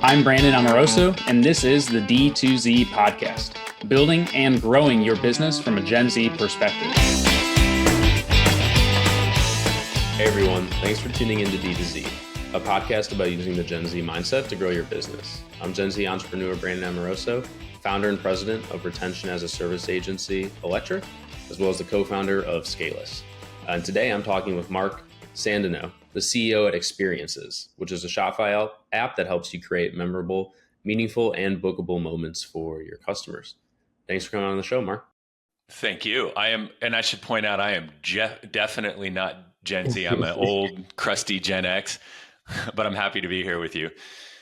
I'm Brandon Amoroso, and this is the D2Z podcast, building and growing your business from a Gen Z perspective. Hey everyone, thanks for tuning into D2Z, a podcast about using the Gen Z mindset to grow your business. I'm Gen Z entrepreneur Brandon Amoroso, founder and president of retention as a service agency Electric, as well as the co-founder of Scaleless. And today I'm talking with Mark Sandeno, the CEO at Experiences, which is a Shopify app that helps you create memorable, meaningful, and bookable moments for your customers. Thanks for coming on the show, Mark. Thank you. I should point out, I am definitely not Gen Z. I'm an old, crusty Gen X, but I'm happy to be here with you.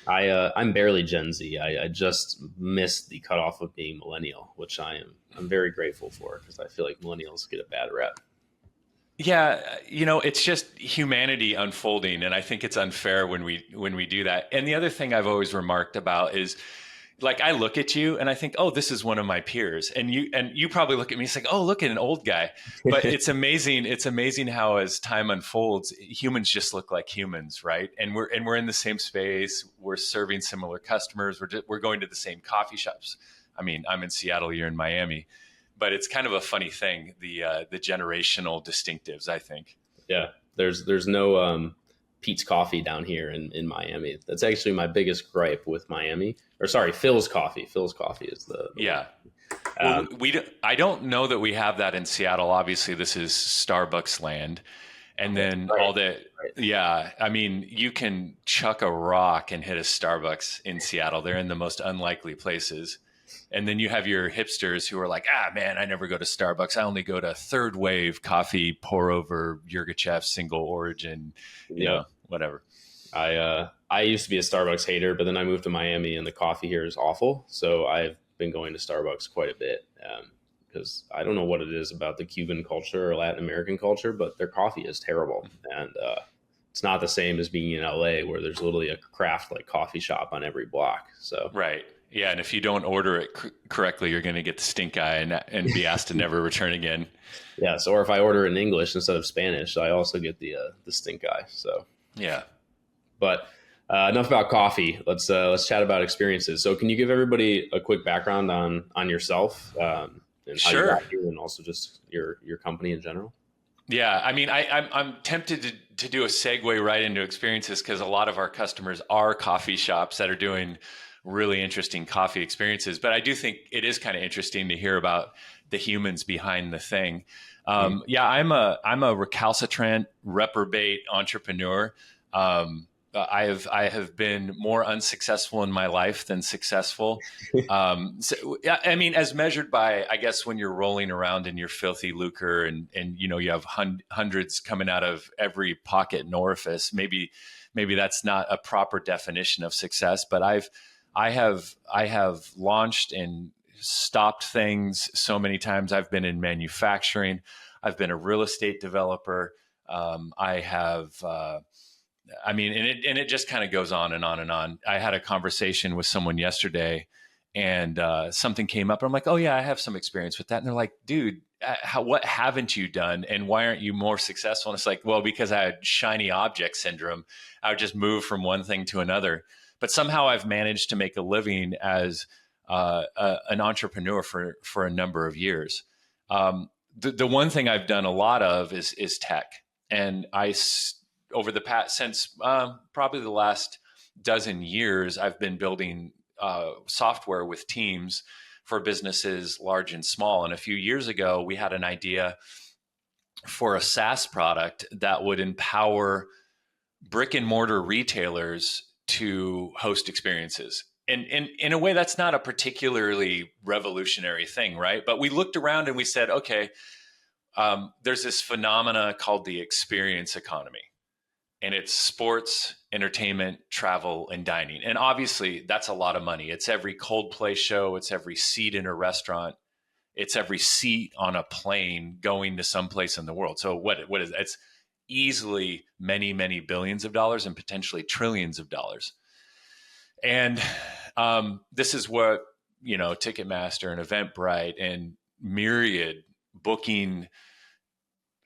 I'm barely Gen Z. I just missed the cutoff of being millennial, which I'm very grateful for because I feel like millennials get a bad rep. Yeah, it's just humanity unfolding, and I think it's unfair when we do that. And the other thing I've always remarked about is, like, I look at you and I think, oh, this is one of my peers, and you probably look at me and say, oh, look at an old guy. But it's amazing. It's amazing how as time unfolds, humans just look like humans, right? And we're in the same space. We're serving similar customers. We're going to the same coffee shops. I mean, I'm in Seattle, you're in Miami. But it's kind of a funny thing, the generational distinctives, I think. Yeah, there's no Pete's Coffee down here in Miami. That's actually my biggest gripe with Miami. Or sorry, Phil's Coffee. Phil's Coffee is the yeah. Well, I don't know that we have that in Seattle. Obviously, this is Starbucks land. And then all that, yeah, I mean, you can chuck a rock and hit a Starbucks in Seattle. They're in the most unlikely places. And then you have your hipsters who are like, man, I never go to Starbucks. I only go to third wave coffee, pour over, Yirgacheffe, single origin, you know, whatever. I used to be a Starbucks hater, but then I moved to Miami and the coffee here is awful. So I've been going to Starbucks quite a bit because I don't know what it is about the Cuban culture or Latin American culture, but their coffee is terrible. And it's not the same as being in LA where there's literally a craft like coffee shop on every block. So right. Yeah, and if you don't order it correctly, you're going to get the stink eye and be asked to never return again. Yes, or if I order it in English instead of Spanish, I also get the stink eye. So yeah, but enough about coffee. Let's chat about experiences. So, can you give everybody a quick background on yourself and how you got here, and also just your company in general? Yeah, I mean, I'm tempted to do a segue right into experiences because a lot of our customers are coffee shops that are doing really interesting coffee experiences. But I do think it is kind of interesting to hear about the humans behind the thing. Yeah, I'm a recalcitrant, reprobate entrepreneur. I have been more unsuccessful in my life than successful. So, I mean, as measured by, I guess, when you're rolling around in your filthy lucre and you have hundreds coming out of every pocket and orifice. Maybe that's not a proper definition of success, but I have launched and stopped things so many times. I've been in manufacturing. I've been a real estate developer. It just kind of goes on and on and on. I had a conversation with someone yesterday and something came up. And I'm like, oh yeah, I have some experience with that. And they're like, dude, what haven't you done? And why aren't you more successful? And it's like, well, because I had shiny object syndrome. I would just move from one thing to another. But somehow I've managed to make a living as an entrepreneur for a number of years. The one thing I've done a lot of is tech. And over the past, since probably the last dozen years, I've been building software with teams for businesses large and small. And a few years ago, we had an idea for a SaaS product that would empower brick and mortar retailers to host experiences. And in a way, that's not a particularly revolutionary thing, right? But we looked around and we said, okay, there's this phenomena called the experience economy. And it's sports, entertainment, travel, and dining. And obviously, that's a lot of money. It's every Coldplay show. It's every seat in a restaurant. It's every seat on a plane going to someplace in the world. So what is it? It's easily many, many billions of dollars and potentially trillions of dollars. And this is what, Ticketmaster and Eventbrite and myriad booking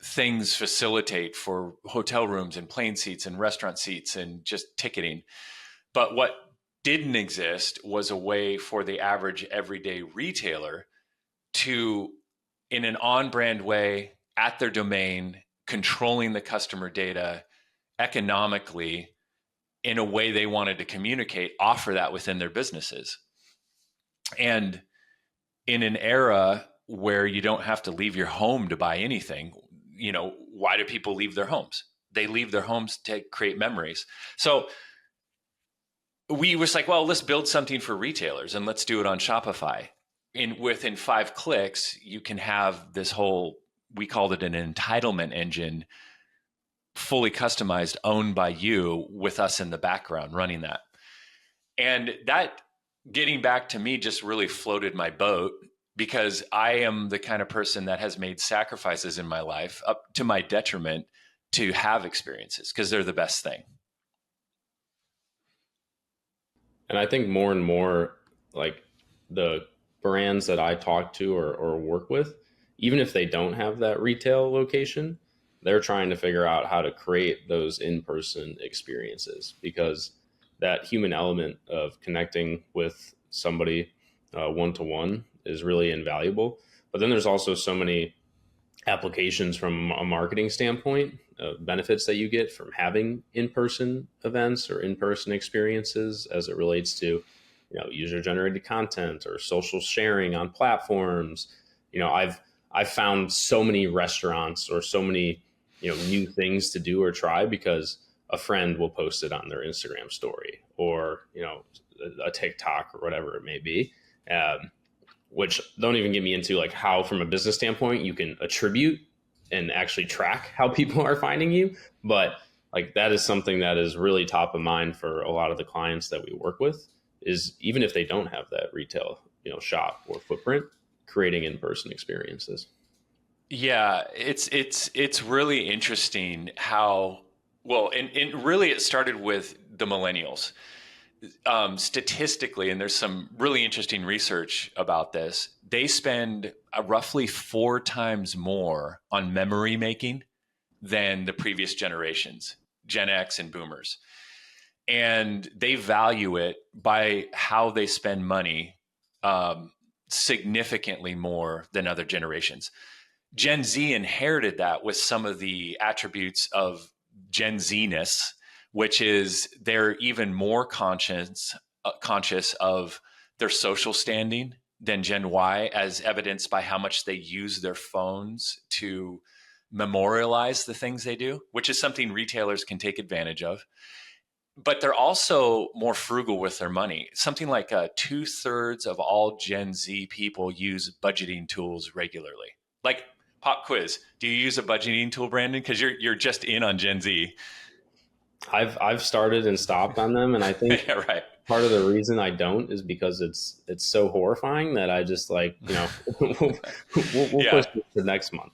things facilitate for hotel rooms and plane seats and restaurant seats and just ticketing. But what didn't exist was a way for the average everyday retailer to, in an on-brand way, at their domain, controlling the customer data economically in a way they wanted to communicate, offer that within their businesses. And in an era where you don't have to leave your home to buy anything, why do people leave their homes? They leave their homes to create memories. So we was like, well, let's build something for retailers and let's do it on Shopify. Within 5 clicks, you can have this whole, we called it an entitlement engine, fully customized, owned by you, with us in the background running that. And that, getting back to me, just really floated my boat, because I am the kind of person that has made sacrifices in my life, up to my detriment, to have experiences, because they're the best thing. And I think more and more, like, the brands that I talk to or work with, even if they don't have that retail location, they're trying to figure out how to create those in-person experiences, because that human element of connecting with somebody one-to-one is really invaluable. But then there's also so many applications from a marketing standpoint, benefits that you get from having in-person events or in-person experiences as it relates to, user-generated content or social sharing on platforms. I've found so many restaurants or so many, new things to do or try because a friend will post it on their Instagram story, or, a TikTok or whatever it may be. Which don't even get me into like how, from a business standpoint, you can attribute and actually track how people are finding you. But like, that is something that is really top of mind for a lot of the clients that we work with, is even if they don't have that retail, shop or footprint, creating in-person experiences. Yeah, it's really interesting how well, and really it started with the millennials. Statistically, and there's some really interesting research about this, they spend roughly 4 times more on memory making than the previous generations, Gen X and boomers. And they value it by how they spend money, significantly more than other generations. Gen Z inherited that with some of the attributes of Gen Z-ness, which is they're even more conscious of their social standing than Gen Y, as evidenced by how much they use their phones to memorialize the things they do, which is something retailers can take advantage of. But they're also more frugal with their money. Something like 2/3 of all Gen Z people use budgeting tools regularly. Like, pop quiz, do you use a budgeting tool, Brandon? Because you're just in on Gen Z. I've started and stopped on them, and I think Yeah, right. part of the reason I don't is because it's so horrifying that I just like, we'll Yeah. push it to next month.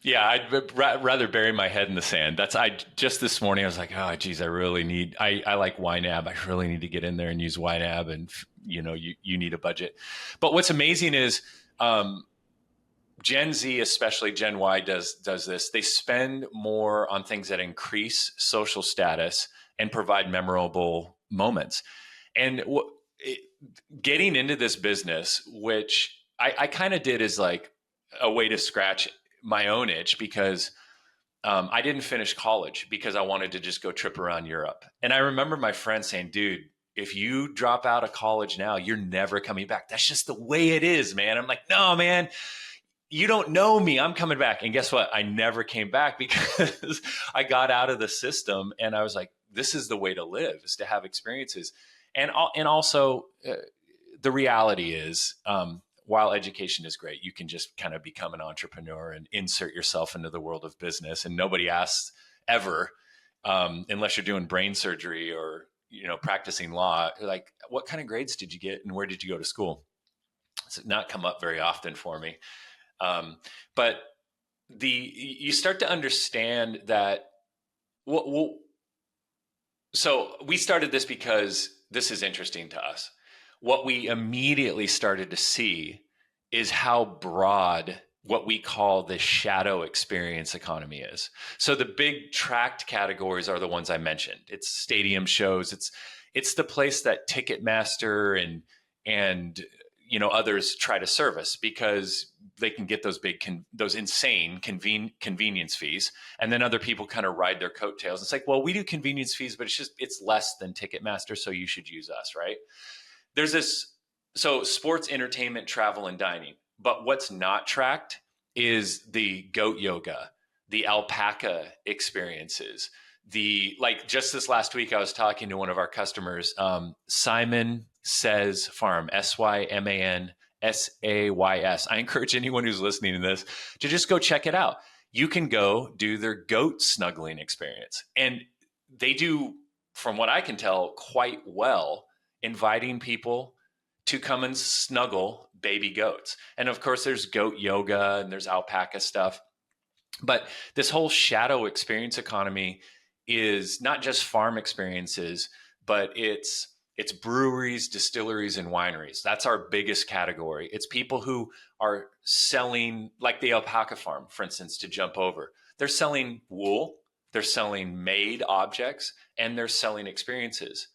Yeah, I'd rather bury my head in the sand. I just this morning I was like, oh geez, I like YNAB. I really need to get in there and use YNAB, and you need a budget. But what's amazing is Gen Z, especially Gen Y, does this. They spend more on things that increase social status and provide memorable moments. And getting into this business, which I kind of did as like a way to scratch my own itch, because I didn't finish college because I wanted to just go trip around Europe. And I remember my friend saying, dude, if you drop out of college now, you're never coming back. That's just the way it is, man. I'm like, no, man, you don't know me. I'm coming back. And guess what? I never came back because I got out of the system, and I was like, this is the way to live, is to have experiences. And also the reality is, while education is great, you can just kind of become an entrepreneur and insert yourself into the world of business. And nobody asks ever, unless you're doing brain surgery or, practicing law, like, what kind of grades did you get and where did you go to school? It's not come up very often for me. But you start to understand that, so we started this because this is interesting to us. What we immediately started to see is how broad what we call the shadow experience economy is. So the big tracked categories are the ones I mentioned. It's stadium shows. It's the place that Ticketmaster and others try to service because they can get those those insane convenience fees, and then other people kind of ride their coattails. It's like, well, we do convenience fees, but it's less than Ticketmaster, so you should use us, right? There's this. So sports, entertainment, travel, and dining. But what's not tracked is the goat yoga, the alpaca experiences. Like just this last week, I was talking to one of our customers, Simon Says Farm, SYMANSAYS. I encourage anyone who's listening to this to just go check it out. You can go do their goat snuggling experience. And they do, from what I can tell, quite well, inviting people to come and snuggle baby goats. And of course, there's goat yoga and there's alpaca stuff. But this whole shadow experience economy is not just farm experiences, but it's breweries, distilleries, and wineries. That's our biggest category. It's people who are selling, like the alpaca farm, for instance, to jump over. They're selling wool, they're selling made objects, and they're selling experiences.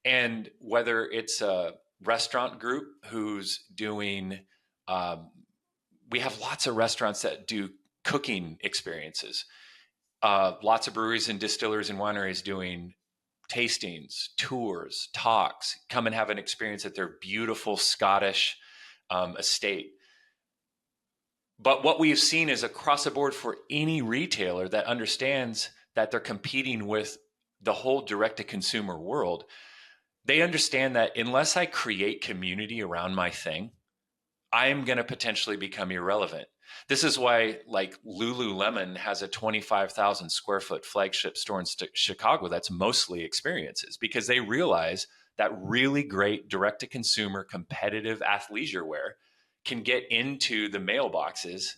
And whether it's a restaurant group who's doing, we have lots of restaurants that do cooking experiences. Lots of breweries and distillers and wineries doing tastings, tours, talks, come and have an experience at their beautiful Scottish estate. But what we've seen is across the board for any retailer that understands that they're competing with the whole direct-to-consumer world, they understand that unless I create community around my thing, I am going to potentially become irrelevant. This is why, like, Lululemon has a 25,000 square foot flagship store in Chicago that's mostly experiences, because they realize that really great direct-to-consumer competitive athleisure wear can get into the mailboxes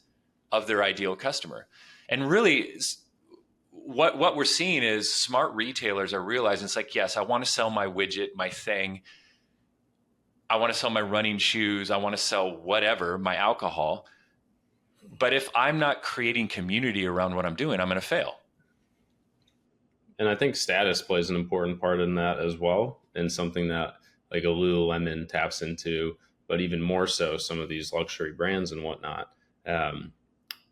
of their ideal customer. And really, what we're seeing is smart retailers are realizing it's like, yes, I want to sell my widget, my thing. I want to sell my running shoes. I want to sell whatever, my alcohol. But if I'm not creating community around what I'm doing, I'm going to fail. And I think status plays an important part in that as well, and something that like a Lululemon taps into, but even more so some of these luxury brands and whatnot,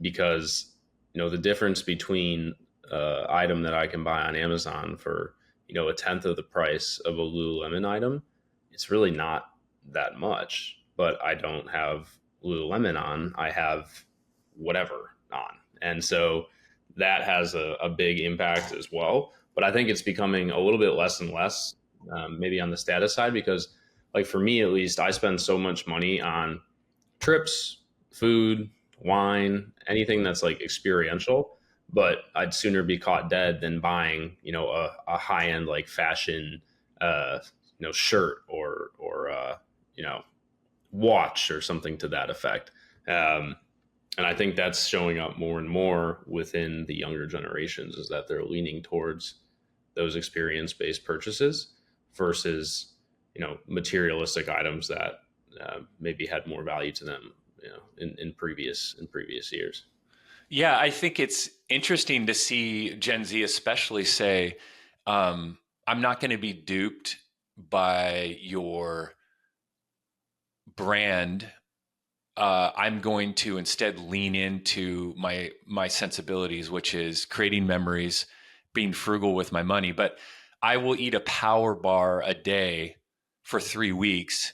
because the difference between item that I can buy on Amazon for a tenth of the price of a Lululemon item, it's really not that much. But I don't have Lululemon on, I have whatever on, and so that has a big impact as well. But I think it's becoming a little bit less and less, maybe on the status side, because like for me at least, I spend so much money on trips, food, wine, anything that's like experiential. But I'd sooner be caught dead than buying, a high end like fashion, shirt or watch or something to that effect. And I think that's showing up more and more within the younger generations, is that they're leaning towards those experience-based purchases versus, materialistic items that maybe had more value to them, in previous years. Yeah, I think it's interesting to see Gen Z especially say, I'm not going to be duped by your brand. I'm going to instead lean into my sensibilities, which is creating memories, being frugal with my money. But I will eat a power bar a day for 3 weeks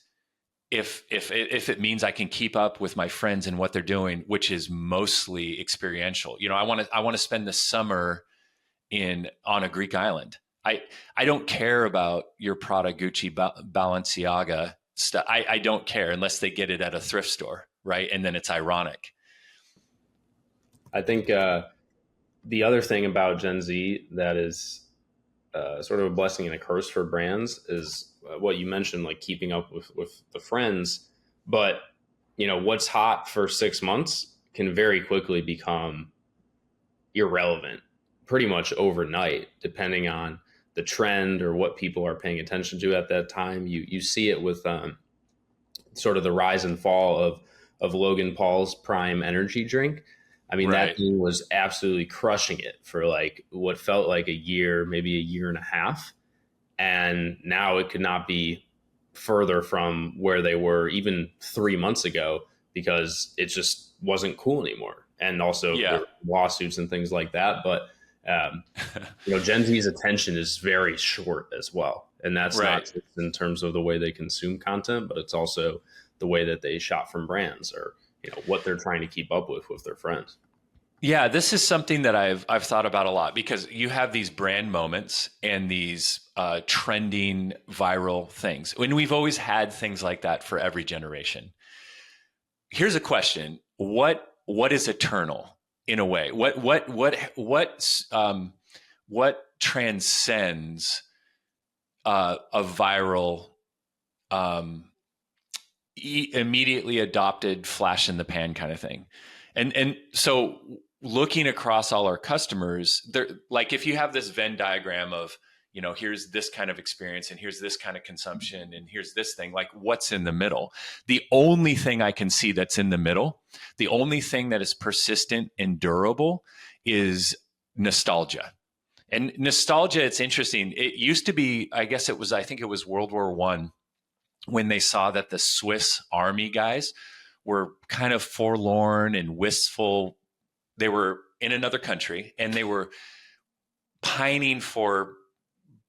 if it means I can keep up with my friends and what they're doing, which is mostly experiential. I want to spend the summer on a Greek island. I don't care about your Prada, Gucci, Balenciaga stuff. I don't care unless they get it at a thrift store, right? And then it's ironic. I think the other thing about Gen Z that is sort of a blessing and a curse for brands is what you mentioned, like keeping up with the friends. But what's hot for 6 months can very quickly become irrelevant pretty much overnight, depending on the trend or what people are paying attention to at that time. You see it with sort of the rise and fall of Logan Paul's Prime energy drink. I mean, Right. that thing was absolutely crushing it for like what felt like a year, maybe a year and a half. And now it could not be further from where they were even 3 months ago, because it just wasn't cool anymore. And also there Yeah. were lawsuits and things like that. But, um, Gen Z's attention is very short as well. And that's not Right. just in terms of the way they consume content, but it's also the way that they shop from brands, or, what they're trying to keep up with their friends. Yeah, this is something that I've thought about a lot, because you have these brand moments and these trending viral things. And we've always had things like that for every generation. Here's a question: what is eternal in a way? What transcends a viral, um, immediately adopted, flash in the pan kind of thing? And so, looking across all our customers, they're like, if you have this Venn diagram of, here's this kind of experience and here's this kind of consumption and here's this thing, like, what's in the middle? The only thing I can see that's in the middle, the only thing that is persistent and durable, is nostalgia. And nostalgia, it's interesting. It used to be, I think it was World War One, when they saw that the Swiss army guys were kind of forlorn and wistful. They were in another country and they were pining for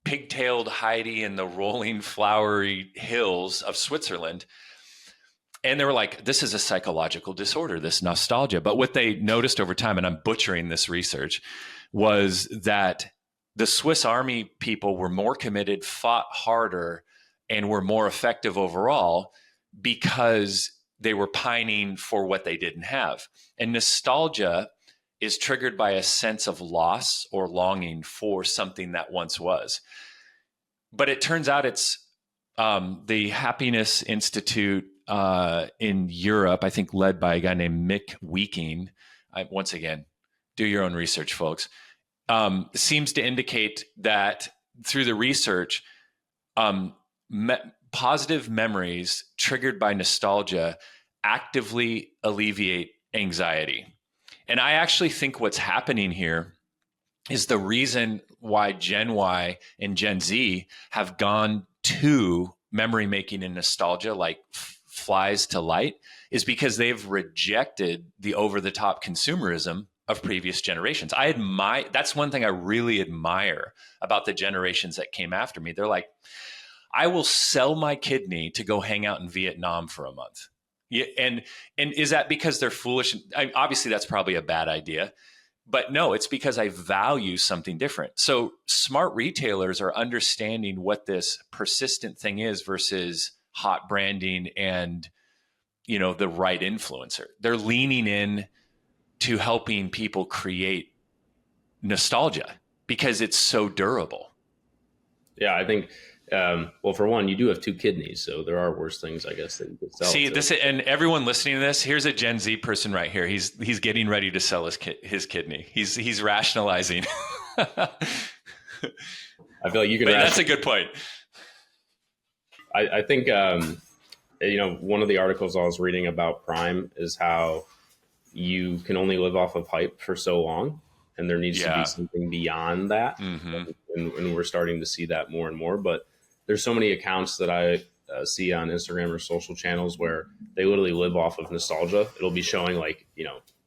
pigtailed Heidi in the rolling flowery hills of Switzerland. And they were like, this is a psychological disorder, this nostalgia. But what they noticed over time, and I'm butchering this research, was that the Swiss army people were more committed, fought harder, and were more effective overall because they were pining for what they didn't have. And nostalgia is triggered by a sense of loss or longing for something that once was. But it turns out it's the Happiness Institute in Europe, I think led by a guy named Mick Weeking. Once again, do your own research, folks. Seems to indicate that through the research, positive memories triggered by nostalgia actively alleviate anxiety. And I actually think what's happening here is the reason why Gen Y and Gen Z have gone to memory making and nostalgia like flies to light, is because they've rejected the over-the-top consumerism of previous generations. That's one thing I really admire about the generations that came after me. They're like, I will sell my kidney to go hang out in Vietnam for a month. Yeah, and is that because they're foolish? Obviously, that's probably a bad idea. But no, it's because I value something different. So smart retailers are understanding what this persistent thing is versus hot branding and, the right influencer. They're leaning in to helping people create nostalgia because it's so durable. Yeah, I think, well, for one, you do have two kidneys, so there are worse things, I guess, that you could sell. See, and everyone listening to this, here's a Gen Z person right here. He's getting ready to sell his kidney. He's rationalizing. I feel like you can. That's a good point. I think, one of the articles I was reading about Prime is how you can only live off of hype for so long, and there needs to be something beyond that. Mm-hmm. And we're starting to see that more and more. But there's so many accounts that I see on Instagram or social channels where they literally live off of nostalgia. It'll be showing like,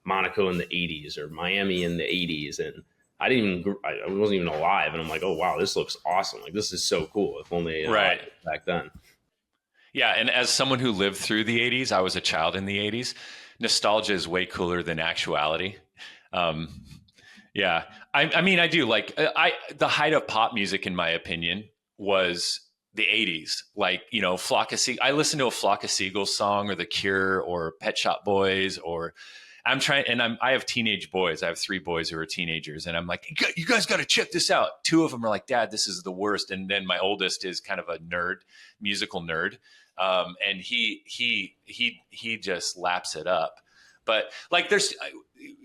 Monaco in the 80s or Miami in the 80s. And I wasn't even alive. And I'm like, oh, wow, this looks awesome. Like, this is so cool. If only right back then. Yeah. And as someone who lived through the 80s, I was a child in the 80s. Nostalgia is way cooler than actuality. Yeah. I mean, I do like the height of pop music, in my opinion, was the 80s. Like, Flock of Seagulls. I listened to a Flock of Seagulls song, or The Cure, or Pet Shop Boys, or I have teenage boys. I have 3 boys who are teenagers, and I'm like, you guys got to check this out. 2 of them are like, Dad, this is the worst. And then my oldest is kind of a nerd, musical nerd. And he just laps it up. But like,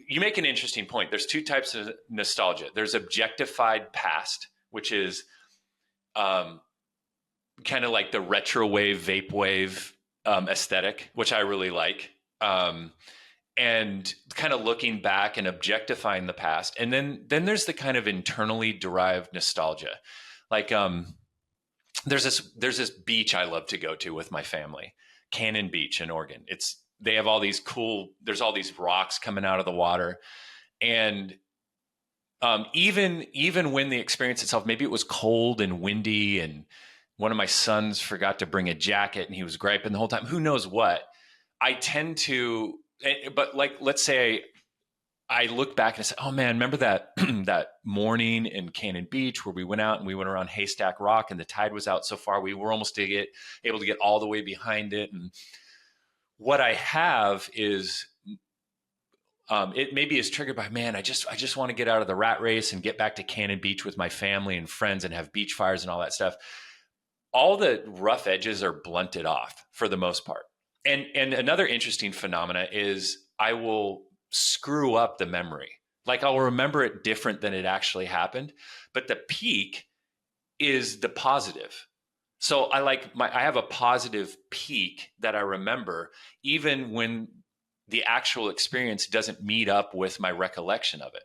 you make an interesting point. There's 2 types of nostalgia. There's objectified past, which is kind of like the retro wave, vape wave aesthetic, which I really like. and kind of looking back and objectifying the past. And then there's the kind of internally derived nostalgia. Like, there's this beach I love to go to with my family, Cannon Beach in Oregon. They have all these there's all these rocks coming out of the water. And even when the experience itself, maybe it was cold and windy and one of my sons forgot to bring a jacket and he was griping the whole time, who knows what, I tend to, but like, let's say I look back and I say, oh man, remember that that morning in Cannon Beach where we went out and we went around Haystack Rock and the tide was out so far, we were almost able to get all the way behind it. And what I have is, it maybe is triggered by, man, I just want to get out of the rat race and get back to Cannon Beach with my family and friends and have beach fires and all that stuff. All the rough edges are blunted off for the most part. And another interesting phenomena is I will screw up the memory. Like I'll remember it different than it actually happened, but the peak is the positive. So I have a positive peak that I remember, even when the actual experience doesn't meet up with my recollection of it.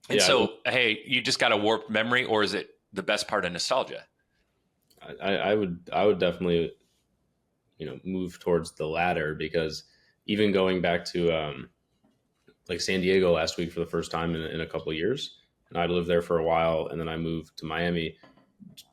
And hey, you just got a warped memory, or is it the best part of nostalgia? I would definitely, move towards the latter, because even going back to like San Diego last week for the first time in a couple of years, and I lived there for a while, and then I moved to Miami.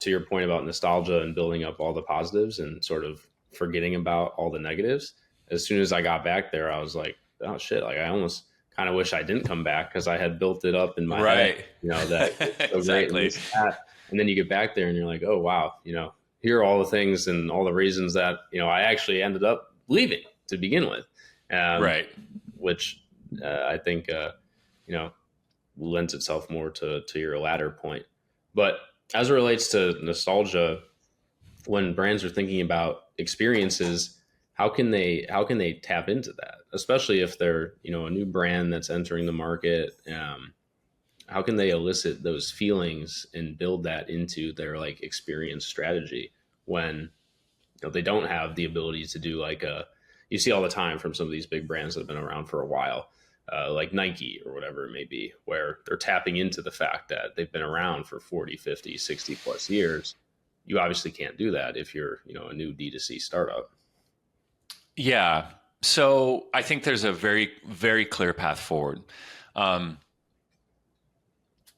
To your point about nostalgia and building up all the positives and sort of forgetting about all the negatives, as soon as I got back there, I was like, oh shit, like I almost kind of wish I didn't come back, because I had built it up in my head, that it's so exactly. Great and then you get back there and you're like, oh wow, here are all the things and all the reasons that I actually ended up leaving to begin with, right? Which I think lends itself more to your latter point. But as it relates to nostalgia, when brands are thinking about experiences, how can they tap into that, especially if they're a new brand that's entering the market? How can they elicit those feelings and build that into their like experience strategy when they don't have the ability to do you see all the time from some of these big brands that have been around for a while, like Nike or whatever it may be, where they're tapping into the fact that they've been around for 40, 50, 60 plus years. You obviously can't do that if you're a new D2C startup. Yeah. So I think there's a very, very clear path forward.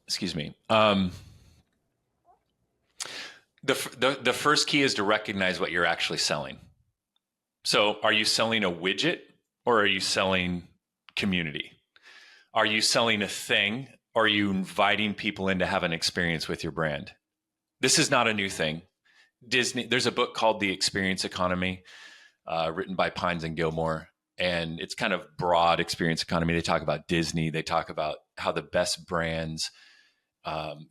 Excuse me. The first key is to recognize what you're actually selling. So are you selling a widget, or are you selling community? Are you selling a thing, or are you inviting people in to have an experience with your brand? This is not a new thing. There's a book called The Experience Economy, written by Pines and Gilmore. And it's kind of broad experience economy. They talk about Disney. They talk about how the best brands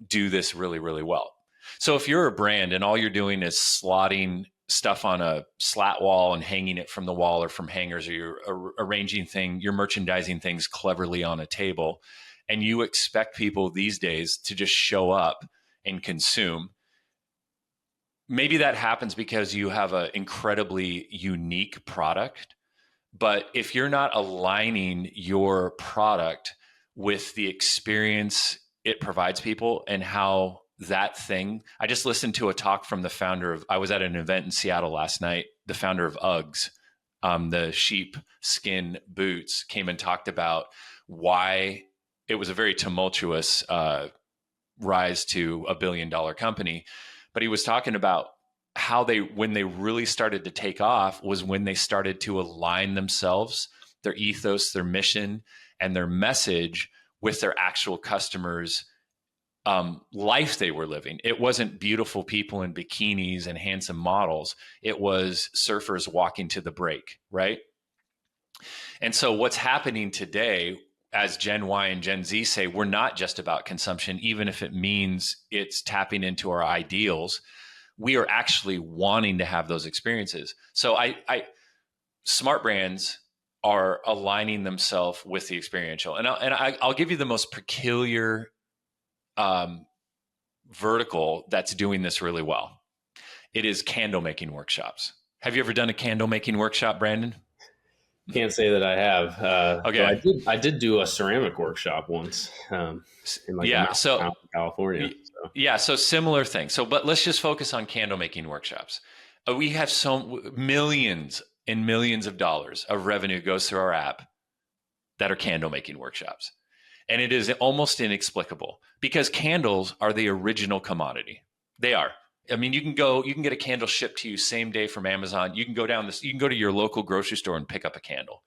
do this really, really well. So if you're a brand and all you're doing is slotting stuff on a slat wall and hanging it from the wall or from hangers, or you're you're merchandising things cleverly on a table, and you expect people these days to just show up and consume, maybe that happens because you have an incredibly unique product. But if you're not aligning your product with the experience it provides people and how that thing, I just listened to a talk from the founder I was at an event in Seattle last night, the founder of Uggs, the sheep skin boots, came and talked about why it was a very tumultuous rise to $1 billion company. But he was talking about how when they really started to take off was when they started to align themselves, their ethos, their mission, and their message with their actual customers' life they were living. It wasn't beautiful people in bikinis and handsome models. It was surfers walking to the break, right? And so what's happening today, as Gen Y and Gen Z say, we're not just about consumption, even if it means it's tapping into our ideals. We are actually wanting to have those experiences. So smart brands are aligning themselves with the experiential. And I'll give you the most peculiar vertical that's doing this really well. It is candle making workshops. Have you ever done a candle making workshop, Brandon? Can't say that I have. Though Okay. I did do a ceramic workshop once in like a Yeah. mountain So town in California. So yeah. So similar thing. So, but let's just focus on candle making workshops. We have so millions and millions of dollars of revenue goes through our app that are candle making workshops. And it is almost inexplicable because candles are the original commodity. They are. I mean, you can get a candle shipped to you same day from Amazon. You can go down this, you can go to your local grocery store and pick up a candle.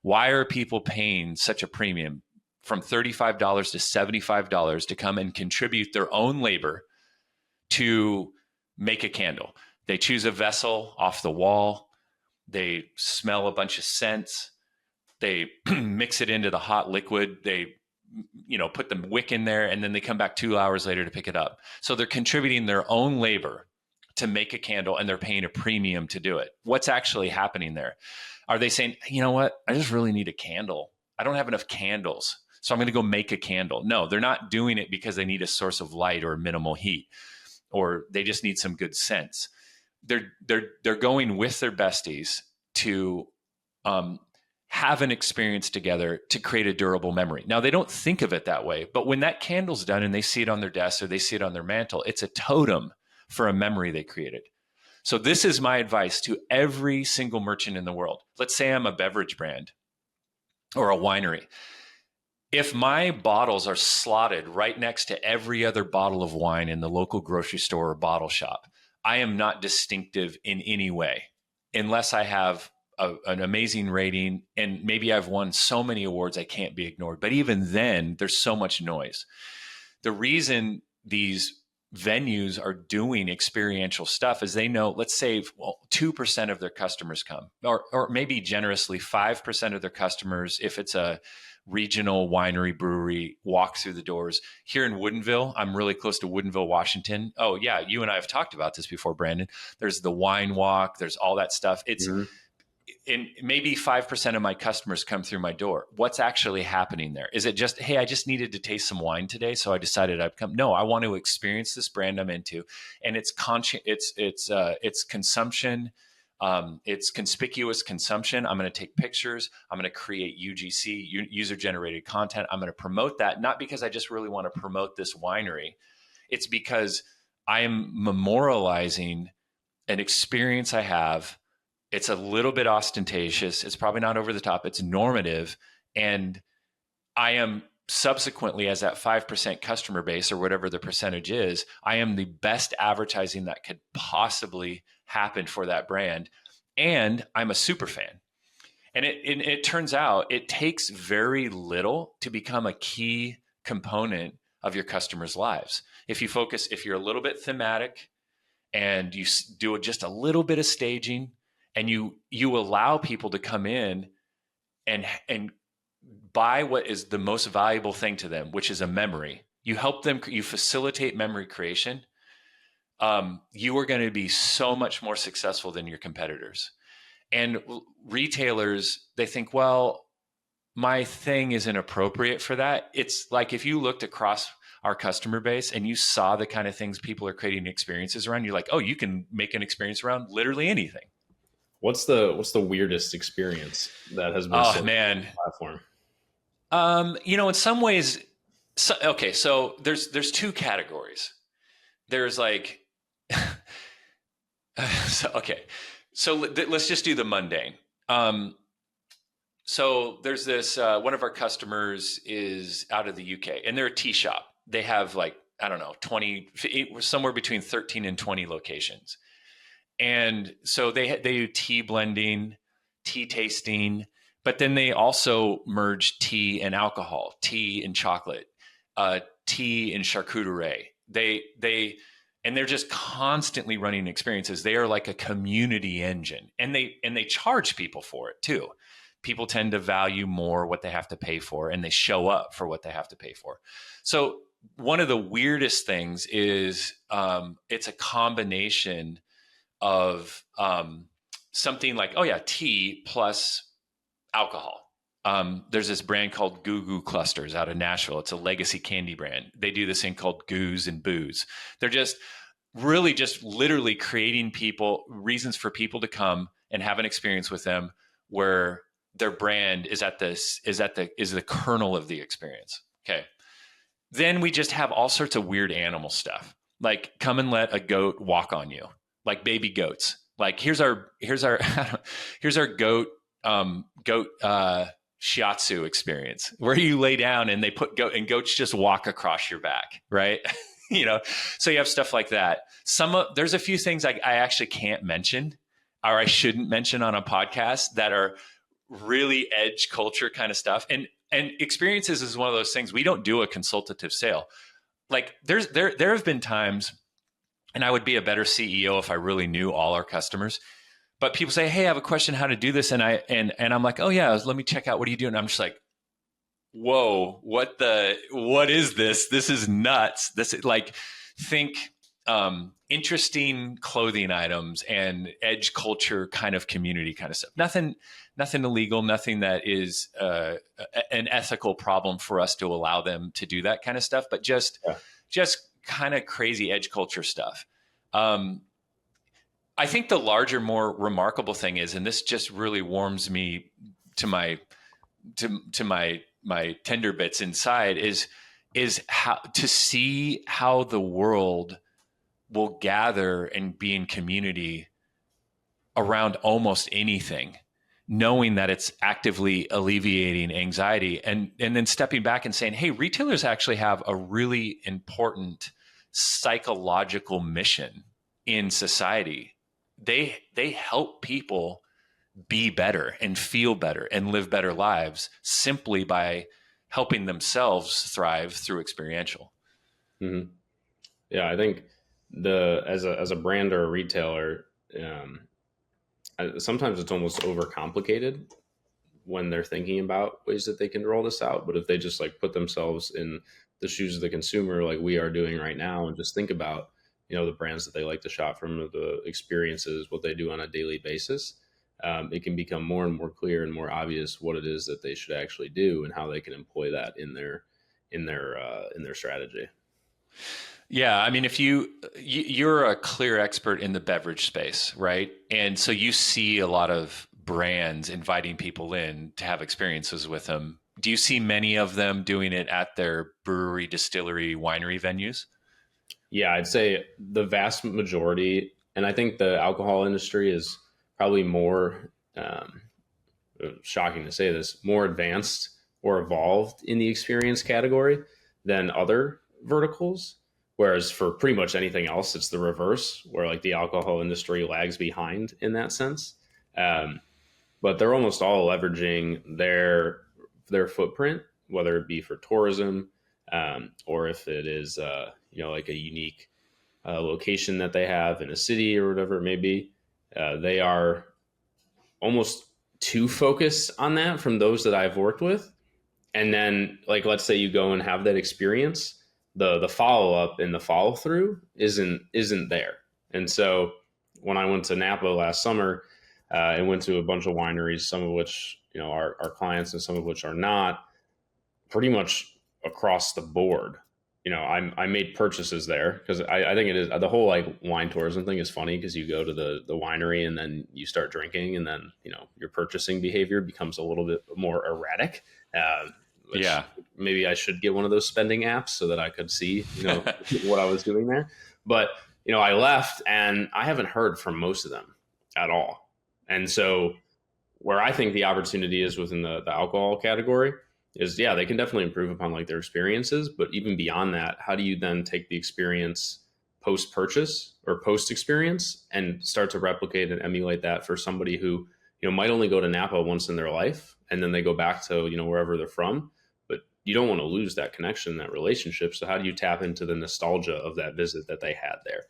Why are people paying such a premium from $35 to $75 to come and contribute their own labor to make a candle? They choose a vessel off the wall. They smell a bunch of scents. They mix it into the hot liquid. They put the wick in there, and then they come back 2 hours later to pick it up. So they're contributing their own labor to make a candle, and they're paying a premium to do it. What's actually happening there? Are they saying, you know what? I just really need a candle. I don't have enough candles, so I'm going to go make a candle. No, they're not doing it because they need a source of light or minimal heat, or they just need some good scents. They're going with their besties to have an experience together to create a durable memory. Now, they don't think of it that way, but when that candle's done and they see it on their desk or they see it on their mantle, it's a totem for a memory they created. So this is my advice to every single merchant in the world. Let's say I'm a beverage brand or a winery. If my bottles are slotted right next to every other bottle of wine in the local grocery store or bottle shop, I am not distinctive in any way unless I have an amazing rating, and maybe I've won so many awards I can't be ignored. But even then, there's so much noise. The reason these venues are doing experiential stuff is they know, let's say 2% of their customers come, or maybe generously 5% of their customers, if it's a regional winery brewery, walk through the doors. Here in Woodinville, I'm really close to Woodinville, Washington. Oh yeah, you and I have talked about this before, Brandon. There's the wine walk, there's all that stuff. It's and maybe 5% of my customers come through my door. What's actually happening there? Is it just, hey, I just needed to taste some wine today, so I decided I'd come? No, I want to experience this brand I'm into, and it's consumption. It's conspicuous consumption. I'm going to take pictures. I'm going to create UGC, user generated content. I'm going to promote that, not because I just really want to promote this winery. It's because I am memorializing an experience I have. It's a little bit ostentatious. It's probably not over the top. It's normative. And I am subsequently, as that 5% customer base or whatever the percentage is, I am the best advertising that could possibly happen for that brand. And I'm a super fan. And it turns out it takes very little to become a key component of your customers' lives. If you're a little bit thematic and you do just a little bit of staging, and you allow people to come in and buy what is the most valuable thing to them, which is a memory. You help them, you facilitate memory creation. You are going to be so much more successful than your competitors. And retailers, they think, well, my thing isn't appropriate for that. It's like if you looked across our customer base and you saw the kind of things people are creating experiences around, you're like, oh, you can make an experience around literally anything. what's the weirdest experience that has been Oh sold man. on the platform? In some ways, so there's two categories. There's like, so let's just do the mundane. So there's this, one of our customers is out of the UK, and they're a tea shop. They have like, I don't know, 20, somewhere between 13 and 20 locations. And so they do tea blending, tea tasting, but then they also merge tea and alcohol, tea and chocolate, tea and charcuterie. And they're just constantly running experiences. They are like a community engine, and they charge people for it too. People tend to value more what they have to pay for, and they show up for what they have to pay for. So one of the weirdest things is it's a combination of something like, oh yeah, tea plus alcohol. There's this brand called Goo Goo Clusters out of Nashville. It's a legacy candy brand. They do this thing called Goos and Booze. They're just really just literally creating reasons for people to come and have an experience with them where their brand is the kernel of the experience. Okay. Then we just have all sorts of weird animal stuff. Like, come and let a goat walk on you, like baby goats. Like, here's our here's our goat shiatsu experience, where you lay down and they put goats just walk across your back, right? So you have stuff like that. There's a few things I actually can't mention, or I shouldn't mention on a podcast, that are really edge culture kind of stuff. And experiences is one of those things. We don't do a consultative sale. Like, there have been times, and I would be a better CEO if I really knew all our customers. But people say, "Hey, I have a question how to do this," and I'm like, "Oh yeah, let me check out. What are you doing?" And I'm just like, "Whoa, what is this? This is nuts." This is like, think interesting clothing items and edge culture kind of community kind of stuff. Nothing illegal, nothing that is an ethical problem for us to allow them to do that kind of stuff, but just kind of crazy edge culture stuff. I think the larger, more remarkable thing is, and this just really warms me to my tender bits inside, is how to see how the world will gather and be in community around almost anything, knowing that it's actively alleviating anxiety, and then stepping back and saying, hey, retailers actually have a really important psychological mission in society. They help people be better and feel better and live better lives simply by helping themselves thrive through experiential. Mm-hmm. Yeah, I think as a brand or a retailer, sometimes it's almost overcomplicated when they're thinking about ways that they can roll this out. But if they just like put themselves in the shoes of the consumer, like we are doing right now, and just think about, the brands that they like to shop from, the experiences, what they do on a daily basis, it can become more and more clear and more obvious what it is that they should actually do and how they can employ that in their strategy. Yeah, I mean, if you're a clear expert in the beverage space, right? And so you see a lot of brands inviting people in to have experiences with them. Do you see many of them doing it at their brewery, distillery, winery venues? Yeah, I'd say the vast majority, and I think the alcohol industry is probably more, shocking to say this, more advanced or evolved in the experience category than other verticals. Whereas for pretty much anything else, it's the reverse, where like the alcohol industry lags behind in that sense. But they're almost all leveraging their footprint, whether it be for tourism, or if it is like a unique location that they have in a city or whatever it may be. They are almost too focused on that from those that I've worked with. And then, like, let's say you go and have that experience, the follow up and the follow through isn't there. And so when I went to Napa last summer, and went to a bunch of wineries, some of which are clients and some of which are not, pretty much across the board. I made purchases there because I think it is, the whole like wine tourism thing is funny because you go to the winery and then you start drinking and then your purchasing behavior becomes a little bit more erratic. Yeah, maybe I should get one of those spending apps so that I could see what I was doing there. But I left and I haven't heard from most of them at all. And so where I think the opportunity is within the alcohol category is, they can definitely improve upon like their experiences. But even beyond that, how do you then take the experience post-purchase or post-experience and start to replicate and emulate that for somebody who, might only go to Napa once in their life and then they go back to, wherever they're from. But you don't want to lose that connection, that relationship. So how do you tap into the nostalgia of that visit that they had there?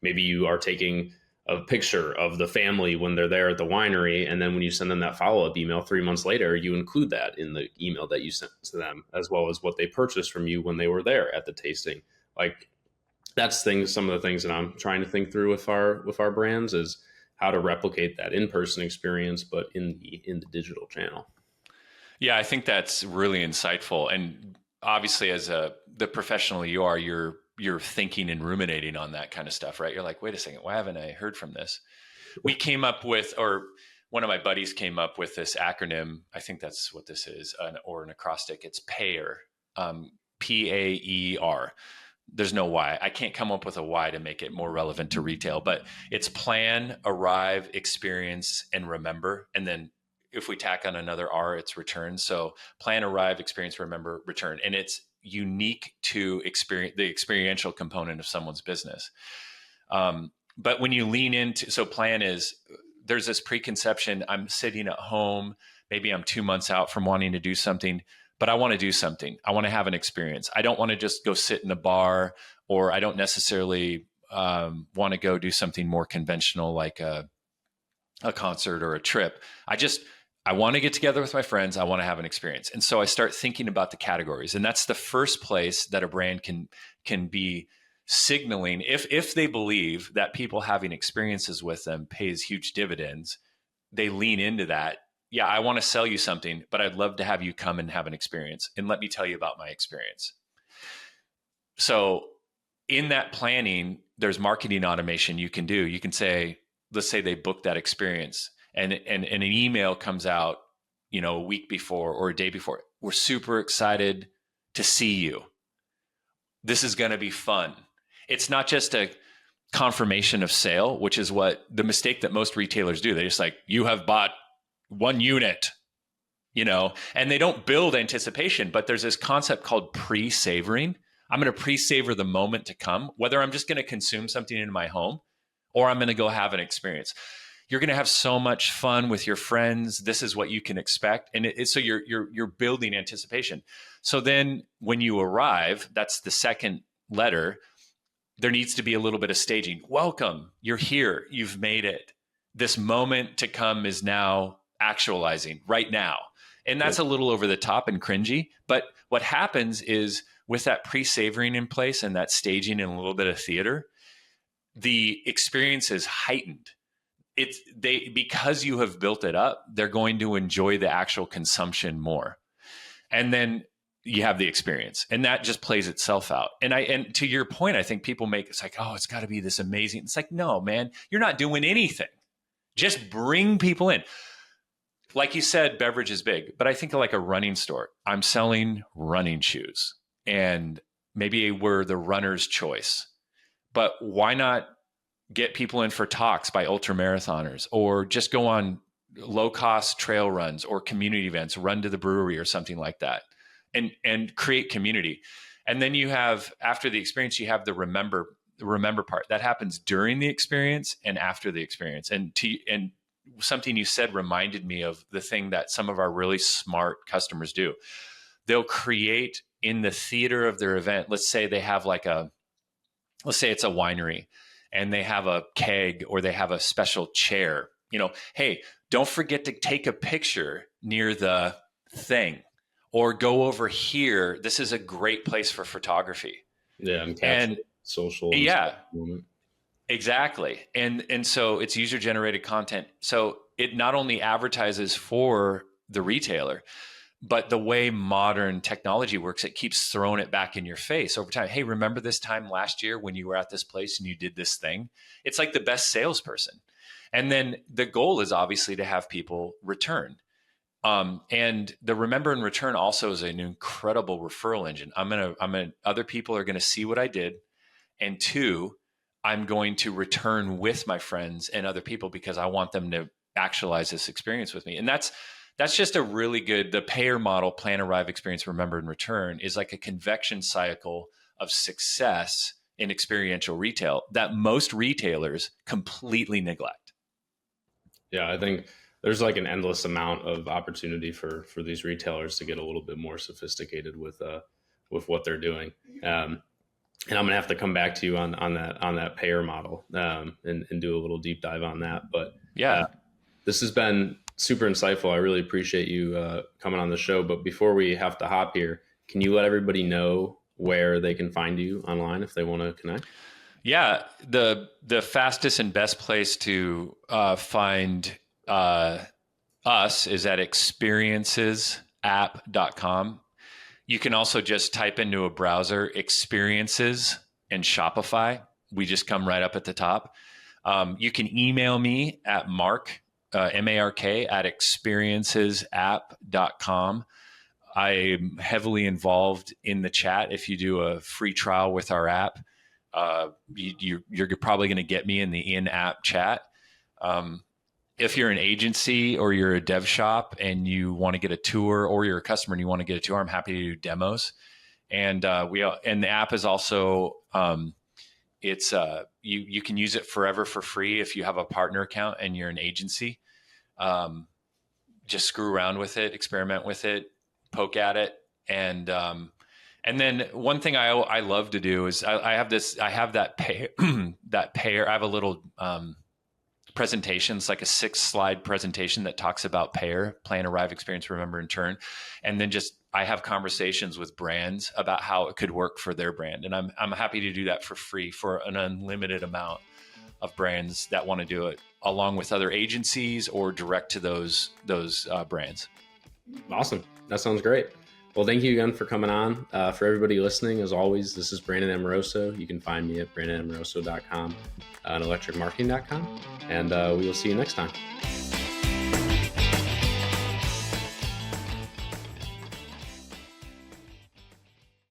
Maybe you are taking a picture of the family when they're there at the winery. And then when you send them that follow-up email 3 months later, you include that in the email that you sent to them, as well as what they purchased from you when they were there at the tasting. Like that's some of the things that I'm trying to think through with our brands is how to replicate that in-person experience, but in the digital channel. Yeah, I think that's really insightful. And obviously as the professional you are, you're thinking and ruminating on that kind of stuff, right? You're like, wait a second, why haven't I heard from this? We came up with, or one of my buddies came up with this acronym. I think that's what this is, or an acrostic. It's PAER, PAER. There's no Y. I can't come up with a Y to make it more relevant to retail, but it's plan, arrive, experience, and remember. And then if we tack on another R, it's return. So plan, arrive, experience, remember, return. And it's unique to the experiential component of someone's business. But when you lean into, so plan is, there's this preconception, I'm sitting at home, maybe I'm 2 months out from wanting to do something, but I want to do something. I want to have an experience. I don't want to just go sit in the bar, or I don't necessarily want to go do something more conventional like a concert or a trip. I want to get together with my friends. I want to have an experience. And so I start thinking about the categories. And that's the first place that a brand can be signaling, if they believe that people having experiences with them pays huge dividends, they lean into that. Yeah, I want to sell you something, but I'd love to have you come and have an experience. And let me tell you about my experience. So in that planning, there's marketing automation you can do. You can say, let's say they book that experience, and an email comes out, a week before or a day before. We're super excited to see you. This is going to be fun. It's not just a confirmation of sale, which is what the mistake that most retailers do. They're just like, you have bought 1 unit, and they don't build anticipation. But there's this concept called pre-savoring. I'm going to pre-savor the moment to come, whether I'm just going to consume something in my home or I'm going to go have an experience. You're going to have so much fun with your friends. This is what you can expect. And so you're building anticipation. So then when you arrive, that's the second letter, there needs to be a little bit of staging. Welcome, you're here, you've made it. This moment to come is now actualizing right now. And that's a little over the top and cringy. But what happens is with that pre-savoring in place and that staging and a little bit of theater, the experience is heightened. Because you have built it up, they're going to enjoy the actual consumption more. And then you have the experience, and that just plays itself out. And to your point, I think people it's like, oh, it's got to be this amazing. It's like, no, man, you're not doing anything. Just bring people in. Like you said, beverage is big, but I think of like a running store. I'm selling running shoes, and maybe we're the runner's choice, but why not get people in for talks by ultra marathoners, or just go on low cost trail runs or community events, run to the brewery or something like that, and create community. And then you have, after the experience, you have the remember part that happens during the experience and after the experience. And something you said reminded me of the thing that some of our really smart customers do. They'll create in the theater of their event. Let's say they have let's say it's a winery, and they have a keg or they have a special chair, hey, don't forget to take a picture near the thing, or go over here. This is a great place for photography. Yeah. And social. Yeah, exactly. And so it's user generated content. So it not only advertises for the retailer, but the way modern technology works, it keeps throwing it back in your face over time. Hey, remember this time last year when you were at this place and you did this thing? It's like the best salesperson. And then the goal is obviously to have people return. And the remember and return also is an incredible referral engine. Other people are going to see what I did. And 2, I'm going to return with my friends and other people because I want them to actualize this experience with me. And that's just a really good, the PAER model, plan, arrive, experience, remember, and return, is like a convection cycle of success in experiential retail that most retailers completely neglect. Yeah, I think there's like an endless amount of opportunity for these retailers to get a little bit more sophisticated with what they're doing. And I'm gonna have to come back to you on that PAER model and do a little deep dive on that. But yeah, this has been super insightful. I really appreciate you coming on the show. But before we have to hop here, can you let everybody know where they can find you online if they want to connect? Yeah, the fastest and best place to find us is at experiencesapp.com. You can also just type into a browser experiences and Shopify. We just come right up at the top. You can email me at Mark MARK at experiencesapp.com. I'm heavily involved in the chat. If you do a free trial with our app, you're probably going to get me in the in-app chat. If you're an agency or you're a dev shop and you want to get a tour, or you're a customer and you want to get a tour, I'm happy to do demos. And the app is also you can use it forever for free if you have a partner account and you're an agency. Just screw around with it, experiment with it, poke at it, and then one thing I love to do is I have that pair I have a little presentations, like a 6-slide presentation that talks about pair, plan, arrive, experience, remember, and turn. And then I have conversations with brands about how it could work for their brand. And I'm happy to do that for free for an unlimited amount of brands that want to do it, along with other agencies or direct to those brands. Awesome. That sounds great. Well, thank you again for coming on. For everybody listening, as always, this is Brandon Amoroso. You can find me at brandonamoroso.com and electricmarketing.com. And we will see you next time.